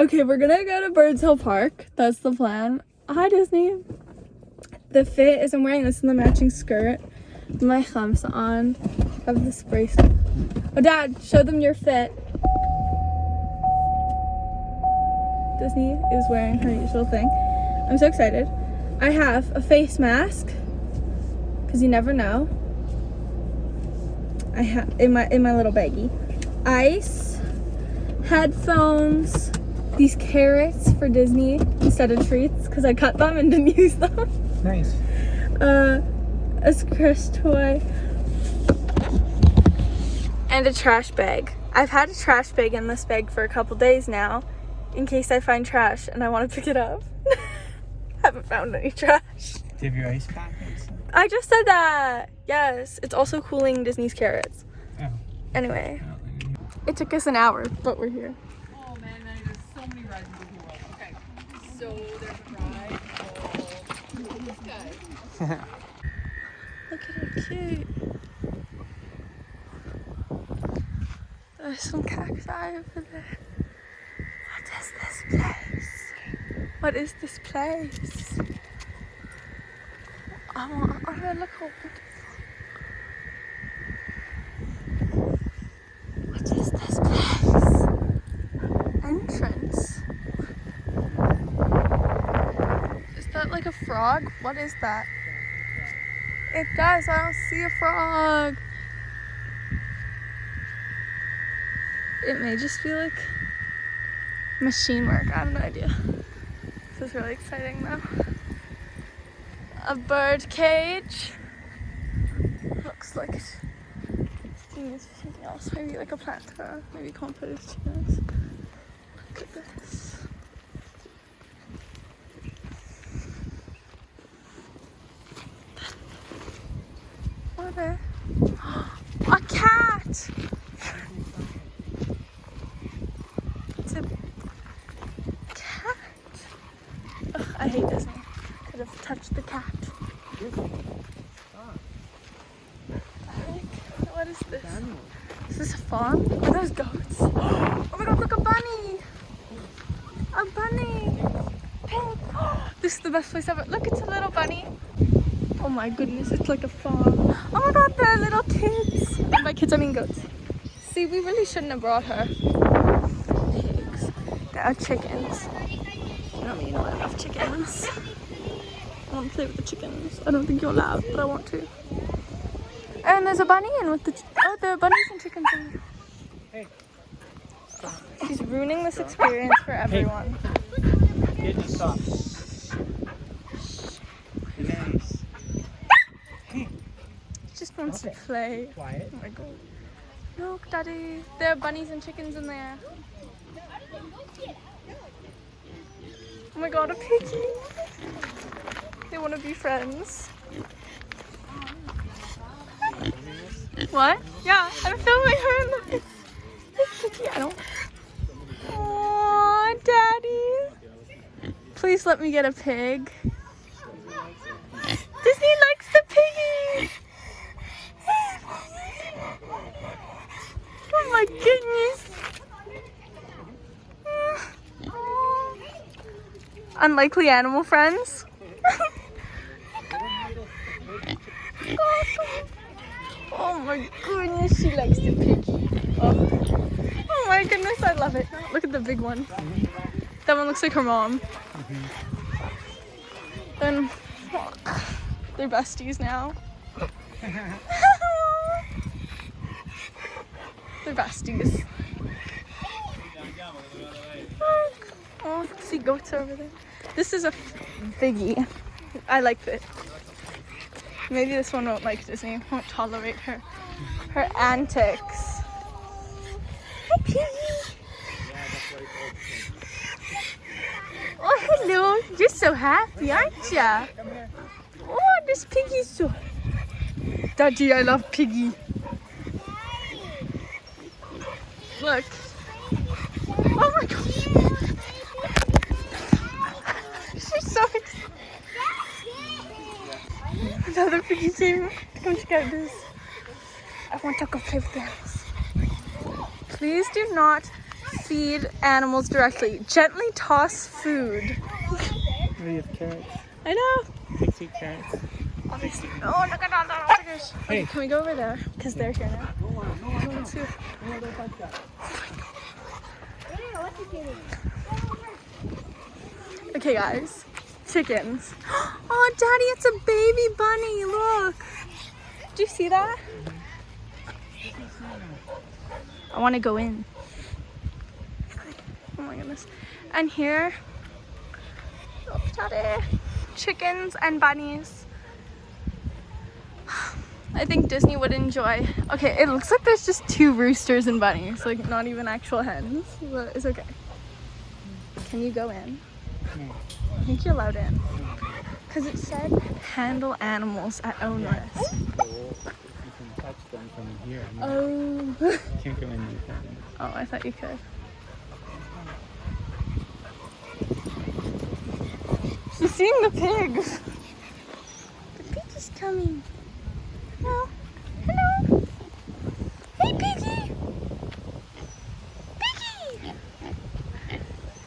Okay, we're gonna go to Birds Hill Park. That's the plan. Hi, Disney. The fit is I'm wearing this in the matching skirt. My thumbs on. I have this bracelet. Oh, Dad, show them your fit. Disney is wearing her usual thing. I'm so excited. I have a face mask, because you never know. I have in my little baggie. Ice, headphones, these carrots for Disney instead of treats, because I cut them and didn't use them. Nice. A Chris toy. And a trash bag. I've had a trash bag in this bag for a couple days now, in case I find trash and I want to pick it up. Haven't found any trash. Do you have your ice pack? I just said that. Yes, it's also cooling Disney's carrots. Oh. Anyway, it took us an hour, but we're here. Oh man, there's so many rides in Disney World. Okay, so there's a ride called this guy. Look at how cute. There's some cacti over there. What is this place? What is this place? Oh, look how beautiful. What is this place? Entrance. Is that like a frog? What is that? It does. I don't see a frog. It may just be like machine work. I have no idea. This is really exciting though. A bird cage. Looks like it's used for something else. Maybe like a planter. Maybe you can't put it to use. Look at this. What a cat! It's a cat. Ugh, I hate Disney. Could have touched the cat. What is this? Is this a farm? Are those goats? Oh my god, look, a bunny! A bunny! Pig! This is the best place ever. Look, it's a little bunny. Oh my goodness, it's like a farm. Oh my god, there are little kids. And by kids, I mean goats. See, we really shouldn't have brought her. Pigs. There are chickens. I mean, I love chickens. I want to play with the chickens. I don't think you're allowed, but I want to. And there's a bunny in with the... Oh, there are bunnies and chickens in here. Hey. She's ruining this experience for everyone. Hey, just stop. Nice. She just wants to play. Quiet. Oh my god. Look, Daddy. There are bunnies and chickens in there. Oh my god, a piggy. They want to be friends. What? Yeah, I'm filming her in the piggy. I don't. Aww, Daddy. Please let me get a pig. Disney likes the piggy. Oh my goodness. Unlikely animal friends. Oh my goodness, she likes the piggy. Oh my goodness, I love it. Look at the big one. That one looks like her mom. Then they're besties now. They're besties. Oh, see goats over there. This is a Figgy. I like it. Maybe this one won't like Disney. Won't tolerate her antics. Hi, Piggy. Oh, hello. You're so happy, aren't ya? Oh, this Piggy's so... Daddy, I love Piggy. Look. Oh my gosh. She's so excited. Another Piggy came. Come check out this. I want to go play with the animals. Please do not feed animals directly. Gently toss food. We have carrots. I know. Pigs eat carrots. Oh, look at all the otters. Hey. Okay, can we go over there? Because they're here now. Let's see. Okay, guys. Chickens. Oh, Daddy, it's a baby bunny. Look. Do you see that? I want to go in. Oh my goodness. And here, look, Daddy. Chickens and bunnies. I think Disney would enjoy. Okay, it looks like there's just 2 roosters and bunnies, like not even actual hens, but it's okay. Can you go in? No. I think you're allowed in. Because it said handle animals at own risk. You can touch them from here. Oh. You can't go in there. Oh, I thought you could. She's seeing the pigs. The pig is coming. Hello. Hello. Hey, piggy.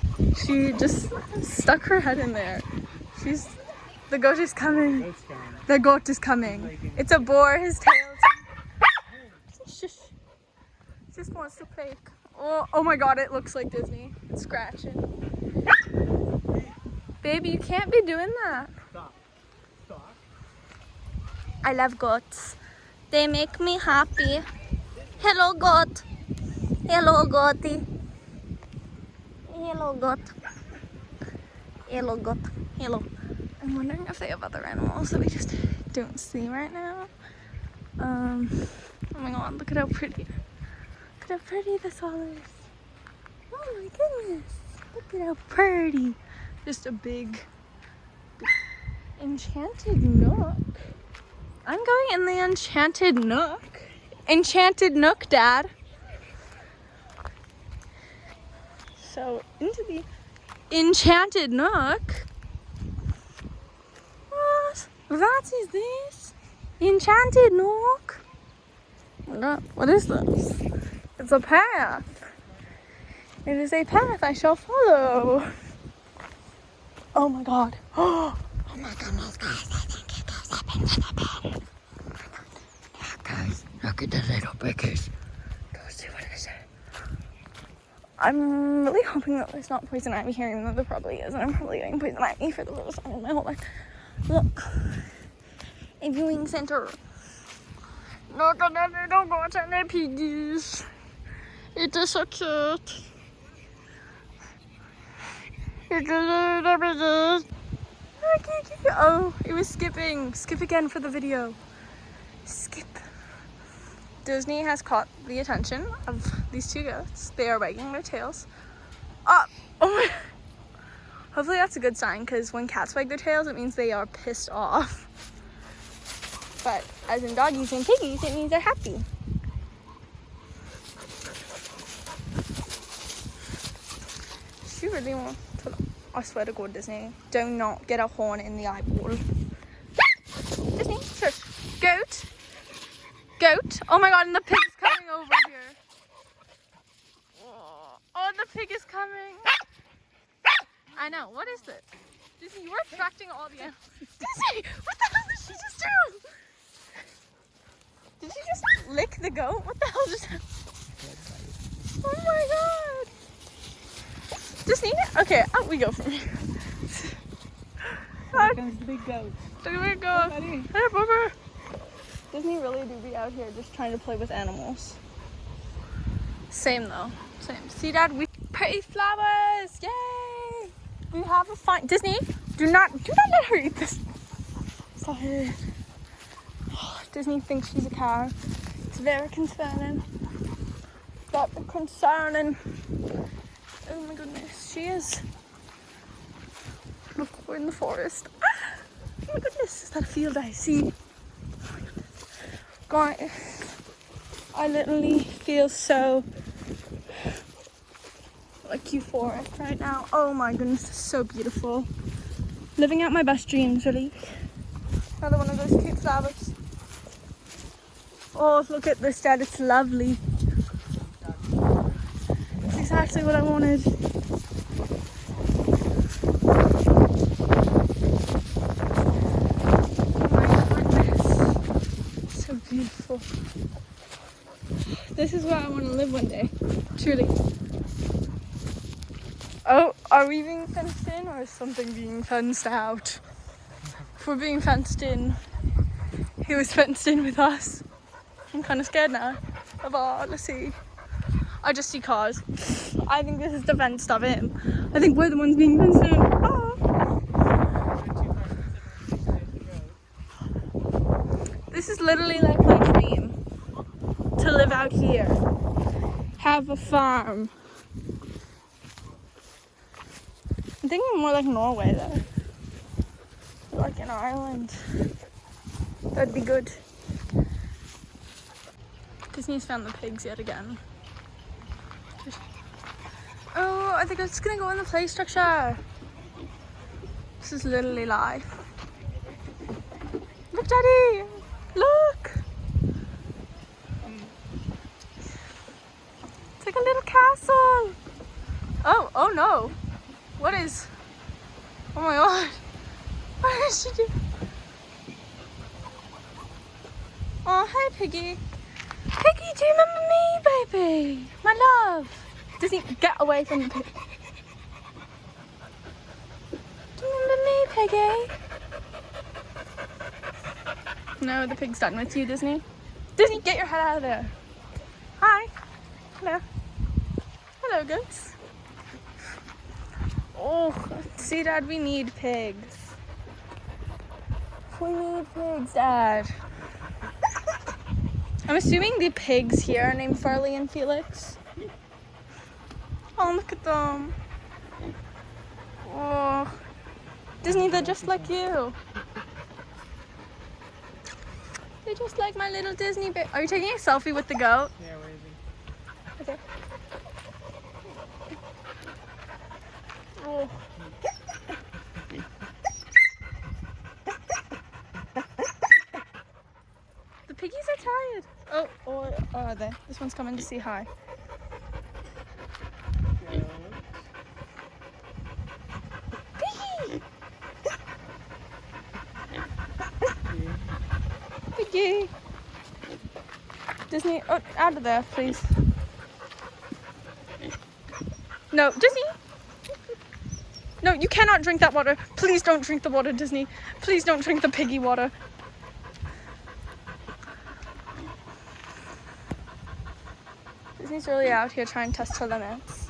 Piggy. She just stuck her head in there. The goat is coming. Goat's coming. The goat is coming. It's a boar. His tail. Shush. Just wants to play. Oh my God! It looks like Disney. It's scratching. Baby, you can't be doing that. Stop. Stop. I love goats. They make me happy. Hello, goat. Hello, goaty. Hello, goat. Hello, goat. Hello. I'm wondering if they have other animals that we just don't see right now. Oh my God, look at how pretty. Look at how pretty this all is. Oh my goodness. Look at how pretty. Just a big enchanted nook. I'm going in the enchanted nook. Enchanted nook, Dad. So, into the enchanted nook. What is this? Enchanted nook? What is this? It's a path. It is a path I shall follow. Oh my God. Oh my goodness, guys. I think it goes up into the bed. Yeah, guys. Look at the little piggies. Go see what it is. I'm really hoping that there's not poison ivy here, even though there probably is. And I'm probably getting poison ivy for the first time in my whole life. Look. A viewing center. Look at the little goats and the piggies. It is so cute. Oh, it was skipping. Skip again for the video. Skip. Disney has caught the attention of these 2 goats. They are wagging their tails. Oh my. Hopefully that's a good sign, because when cats wag their tails, it means they are pissed off. But as in doggies and piggies, it means they're happy. She really wants to. I swear to God, Disney, do not get a horn in the eyeball. Disney, shush. Goat. Goat. Oh my God, and the pig is coming over here. Oh, the pig is coming. I know. What is this? Disney, you are attracting all the animals. Disney, what the hell did she just do? Did she just lick the goat? What the hell just happened? Oh my God. Disney? Okay, out we go from here. Here comes the big goat. Look at the goat. Hey, buddy. Hey, Boober. Disney really do be out here just trying to play with animals. Same though. Same. See, Dad? We pretty flowers. Yay! We have a fine. Disney, do not let her eat this. Sorry. Disney thinks she's a cow. It's very concerning. Very concerning. Oh my goodness, she is. Look, we're in the forest. Ah, oh my goodness, is that a field I see? Oh my goodness. Guys, I literally feel so like euphoric right now. Oh my goodness, it's so beautiful. Living out my best dreams, really. Another one of those cute flowers. Oh, look at this, Dad, it's lovely. It's exactly exactly what I wanted. Oh my goodness. So beautiful. This is where I want to live one day. Truly. Oh, are we being fenced in or is something being fenced out? If we're being fenced in, he was fenced in with us. I'm kind of scared now. Oh, let's see. I just see cars. I think this is the fenced of him. I think we're the ones being fenced in. Oh. This is literally like my dream. To live out here. Have a farm. I'm thinking more like Norway though. Like in Ireland. That'd be good. Disney's found the pigs yet again. Oh, I think it's gonna go in the play structure. This is literally live. Look, Daddy! Look! It's like a little castle. Oh no. What is? Oh my god. What did she do? Oh, hi, Piggy. Piggy, do you remember me, baby? My love. Disney, get away from the pig. Do you remember me, Piggy? No, the pig's done with you, Disney. Disney, get your head out of there. Hi. Hello. Hello, goats. Oh, see, Dad, we need pigs. We need pigs, Dad. I'm assuming the pigs here are named Farley and Felix. Oh, look at them. Oh, Disney, they're just like you. They're just like my little Disney baby. Are you taking a selfie with the goat? Yeah, where is he? Okay. Oh. The piggies are tired. Oh, or are they? This one's coming to say hi. Piggy! Piggy! Disney, oh, out of there, please. No, Disney! No, you cannot drink that water. Please don't drink the water, Disney. Please don't drink the piggy water. Disney's really out here trying to test her limits.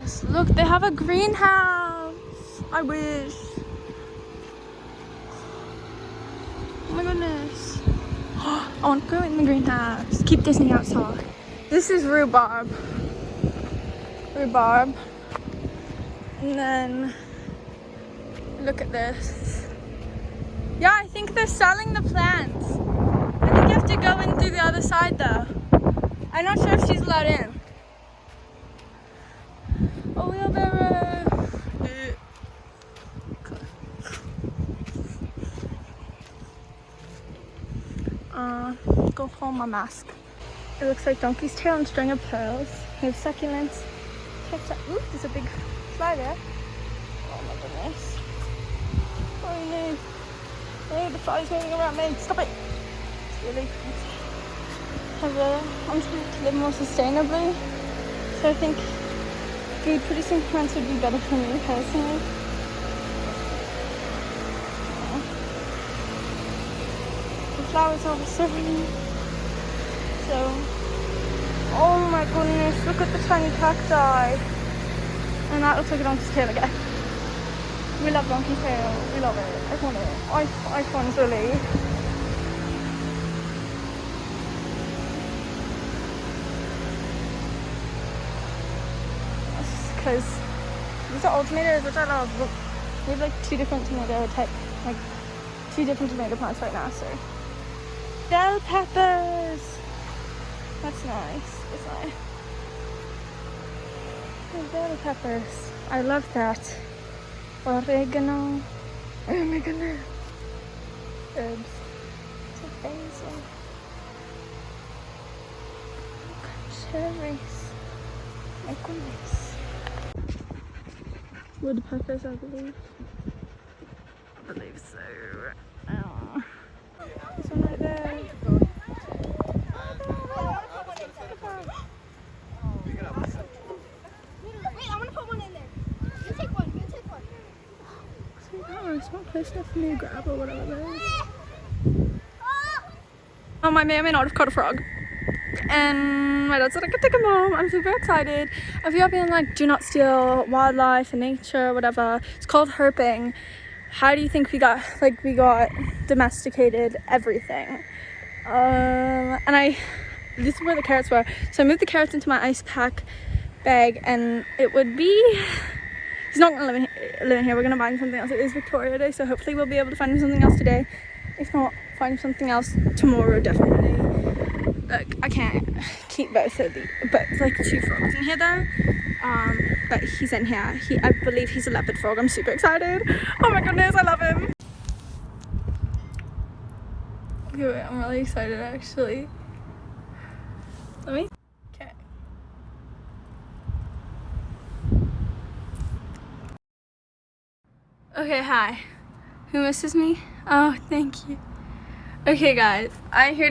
Yes, look, they have a greenhouse. I wish. Oh my goodness. I want to go in the greenhouse. Keep Disney outside. This is rhubarb. Rhubarb. And then look at this. Yeah, I think they're selling the plants. I think you have to go in through the other side though. I'm not sure if she's allowed in. A wheelbarrow. Go hold my mask. It looks like donkey's tail and string of pearls. We have succulents. Ooh, there's a big fly there. Oh my goodness. Oh no. Oh, the fly's moving around me. Stop it. It's really I'm trying to live more sustainably. So I think food producing plants would be better for me personally. The flowers are so pretty. So, oh my goodness, look at the tiny cacti. And that looks like a donkey's tail again. We love donkey's tail. We love it. I want it. I find really. Because these are all tomatoes, which I love. But we have like two different tomato plants right now. So, bell peppers. That's nice. It's nice. Bell peppers. I love that. Oregano. Oh my goodness. Herbs. So basil. Cherries. My goodness. Woodpeckers, I believe. I believe so. Oh. There's one right there. Wait, I want to put one in there. You take one. You take one. It's not close enough for me to grab or whatever that is. Oh, my man out of caught a frog. And my dad said I could take him home. I'm super excited. If you're being like, do not steal wildlife and nature, whatever. It's called herping. How do you think we got domesticated everything? This is where the carrots were. So I moved the carrots into my ice pack bag, and it would be, he's not gonna live in here. We're gonna buy him something else. It is Victoria Day, so hopefully we'll be able to find him something else today. If not, find him something else tomorrow, definitely. Look, I can't keep both like 2 frogs in here though. But he's in here. I believe he's a leopard frog. I'm super excited. Oh my goodness, I love him. Okay, wait, I'm really excited actually. Let me. Okay. Okay, hi. Who misses me? Oh, thank you. Okay, guys, I hear.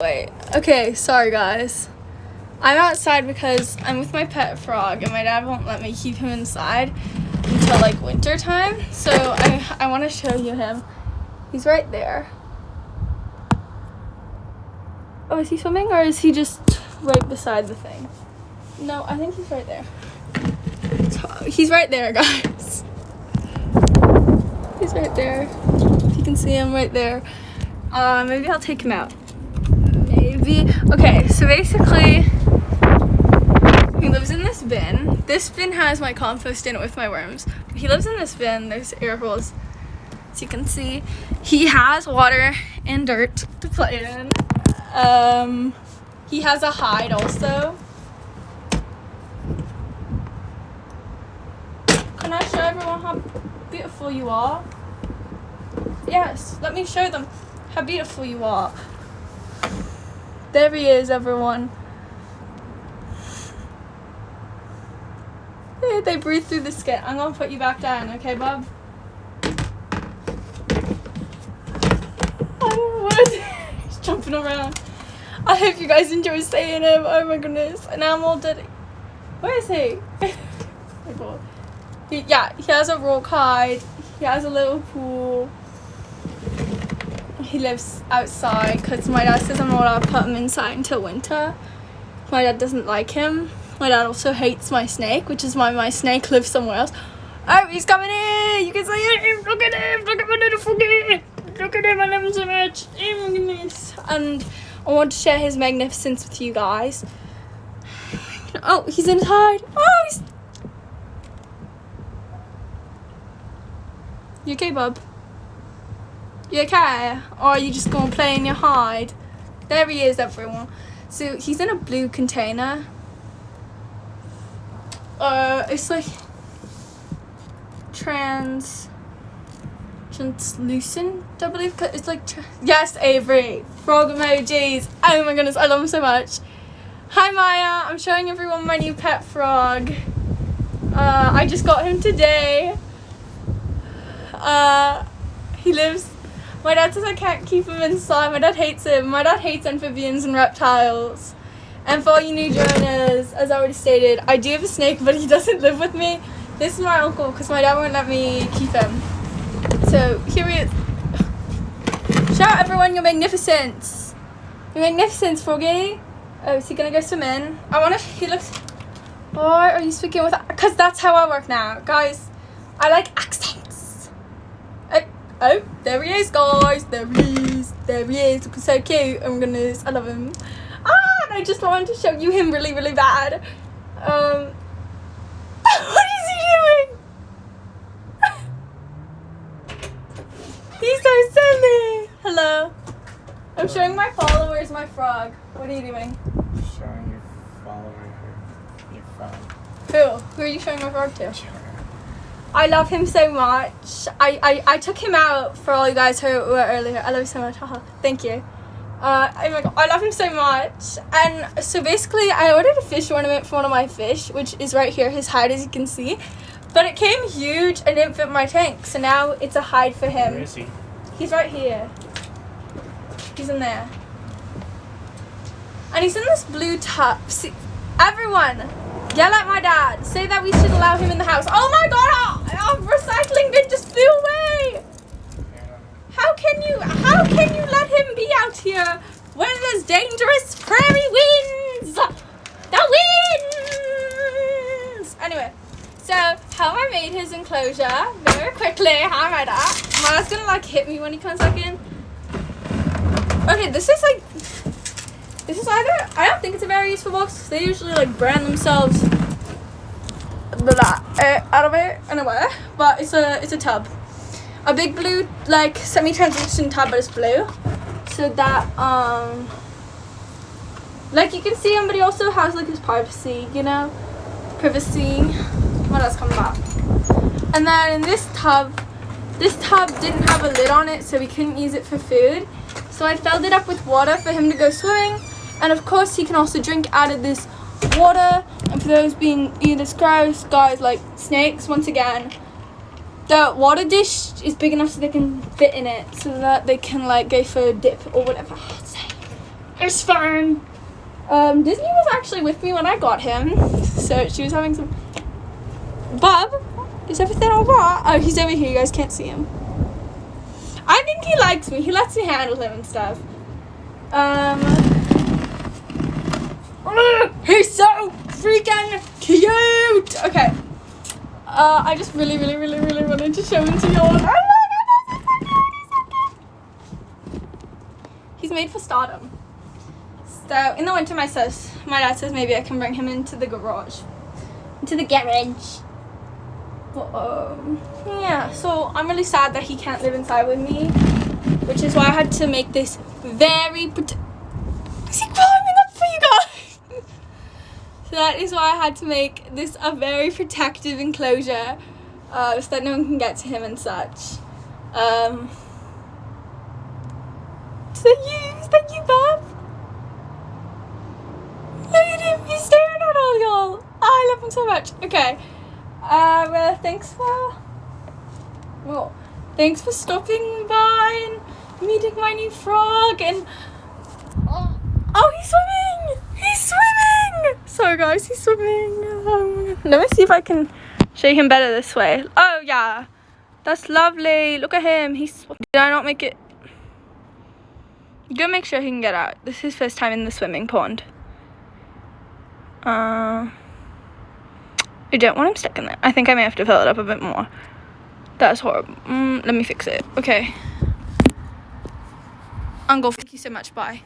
Wait. Okay, sorry, guys. I'm outside because I'm with my pet frog, and my dad won't let me keep him inside until like winter time. So I want to show you him. He's right there. Oh, is he swimming or is he just right beside the thing? No, I think he's right there. So, he's right there, guys. He's right there. If you can see him right there. Maybe I'll take him out. Maybe. Okay, so basically, he lives in this bin. This bin has my compost in it with my worms. He lives in this bin. There's air holes, as you can see. He has water and dirt to play in. He has a hide also. Can I show everyone how beautiful you are? Yes, let me show them how beautiful you are. There he is, everyone. Yeah, they breathe through the skin. I'm gonna put you back down, okay, Bob? Oh, what? He's jumping around. I hope you guys enjoy seeing him. Oh my goodness. And I'm all dirty. Where is he? Oh my God. He has a rock hide. He has a little pool. He lives outside because my dad says I'm not allowed to put him inside until winter. My dad doesn't like him. My dad also hates my snake, which is why my snake lives somewhere else. Oh, he's coming in! You can see him! Look at him! Look at my little froggy! Look at him! I love him so much! Oh my goodness! And I want to share his magnificence with you guys. Oh, he's inside! Oh, he's... You okay, bub? You okay? Or are you just gonna play in your hide? There he is, everyone. So he's in a blue container. It's like translucent, I believe. It's like yes, Avery. Frog emojis. Oh my goodness, I love him so much. Hi Maya, I'm showing everyone my new pet frog. I just got him today. He lives. My dad says I can't keep him inside. My dad hates him. My dad hates amphibians and reptiles. And for all you new joiners, as I already stated, I do have a snake, but he doesn't live with me. This is my uncle, because my dad won't let me keep him. So, here he is. Shout out everyone your magnificence. Your magnificence, Froggy. Oh, is he going to go swim in? He looks... Why are you speaking with... Because that's how I work now. Guys, I like accents. Oh, there he is, guys. There he is. There he is. Looking so cute. Oh my goodness, I love him. And I just wanted to show you him really, really bad. What is he doing? He's so silly. Hello. I'm showing my followers my frog. What are you doing? Showing your followers your frog. Who are you showing my frog to? I love him so much. I took him out for all you guys who were earlier. I love you so much. Haha. Thank you. I love him so much. And so basically I ordered a fish ornament for one of my fish, which is right here, his hide, as you can see. But it came huge and didn't fit my tank, so now it's a hide for him. Where is he? He's right here. He's in there. And he's in this blue tub. See, everyone, yell at my dad. Say that we should allow him in the house. Oh my god, our recycling bin just flew away. How can you let him be out here when there's dangerous prairie winds? The winds! Anyway, so how I made his enclosure very quickly. How I made that. My dad's gonna like hit me when he comes back in. Okay, this is either, I don't think it's a very useful box because they usually like brand themselves out of it anyway, but it's a tub. A big blue, like, semi-translucent tub, but it's blue. So that, like, you can see him, but he also has, like, his privacy, you know? Privacy. What else comes back? And then in this tub didn't have a lid on it, so we couldn't use it for food. So I filled it up with water for him to go swimming. And, of course, he can also drink out of this water. And for those being either gross, guys, like, snakes, once again, the water dish is big enough so they can fit in it, so that they can like go for a dip or whatever. It's fun. Disney was actually with me when I got him, so she was having some. Bob, is everything alright? Oh, he's over here. You guys can't see him. I think he likes me. He lets me handle him and stuff. He's so freaking cute. Okay. I just really wanted to show him to you all. Oh my god, he's so cute. He's made for stardom. So in the winter, my dad says maybe I can bring him into the garage. But, yeah, so I'm really sad that he can't live inside with me, which is why I had to make this very Is he climbing up for you guys? So that is why I had to make this a very protective enclosure, so that no one can get to him and such. Is that you, Bob? Look at him, he's staring at all y'all. Oh, I love him so much. Okay. Thanks for stopping by and meeting my new frog and oh, he's swimming! He's swimming! Sorry guys, he's swimming. Let me see if I can show him better this way. Oh yeah, that's lovely. Look at him. Did I not make it? Go make sure he can get out. This is his first time in the swimming pond. I don't want him stuck in there. I think I may have to fill it up a bit more. That's horrible. Let me fix it. Okay. Uncle, thank you so much. Bye.